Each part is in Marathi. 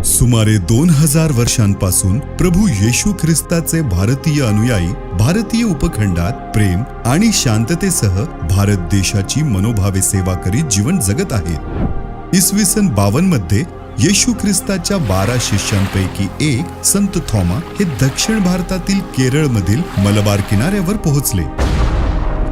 सुमारे 2000 वर्षांपासून प्रभू येशू ख्रिस्ताचे भारतीय अनुयायी भारतीय उपखंडात प्रेम आणि शांततेसह भारत देशाची मनोभावे सेवा करीत जीवन जगत आहेत। इसवी सन 52 मध्ये येशू ख्रिस्ताच्या 12 शिष्यांपैकी एक संत थॉमा हे दक्षिण भारतातील केरळमधील मलबार किनाऱ्यावर पोहोचले।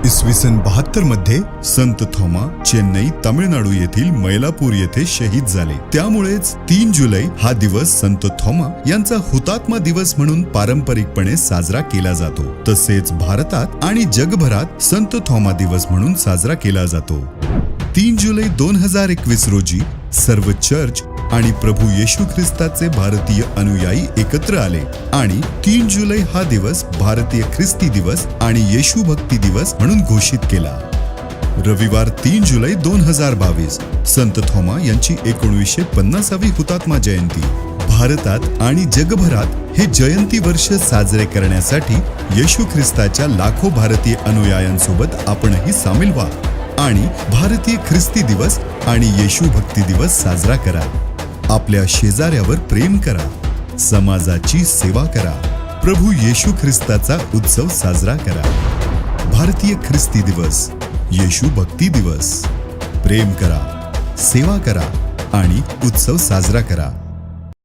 इसवी सन 72 मध्ये संत थॉमा चेन्नई तामिळनाडू येथील मैलापूर येथे शहीद झाले। त्यामुळेच 3 जुलै हा दिवस संत थॉमा यांचा हुतात्मा दिवस म्हणून पारंपरिकपणे साजरा केला जातो। तसेच भारतात आणि जगभरात संत थॉमा दिवस म्हणून साजरा केला जातो। 3 जुलै 2021 रोजी सर्व चर्च आणि प्रभू येशू ख्रिस्ताचे भारतीय अनुयायी एकत्र आले आणि 3 जुलै हा दिवस भारतीय ख्रिस्ती दिवस आणि येशू भक्ती दिवस म्हणून घोषित केला। रविवार 3 जुलै 2022 संत थॉमा यांची 1950वी हुतात्मा जयंती। भारतात आणि जगभरात हे जयंती वर्ष साजरे करण्यासाठी येशू ख्रिस्ताच्या लाखो भारतीय अनुयायांसोबत आपणही सामील व्हा आणि भारतीय ख्रिस्ती दिवस आणि येशू भक्ती दिवस साजरा करा। आपल्या शेजाऱ्यावर प्रेम करा, समाजाची सेवा करा, प्रभू येशू ख्रिस्ताचा उत्सव साजरा करा। भारतीय ख्रिस्ती दिवस, येशू भक्ती दिवस, प्रेम करा, सेवा करा आणि उत्सव साजरा करा।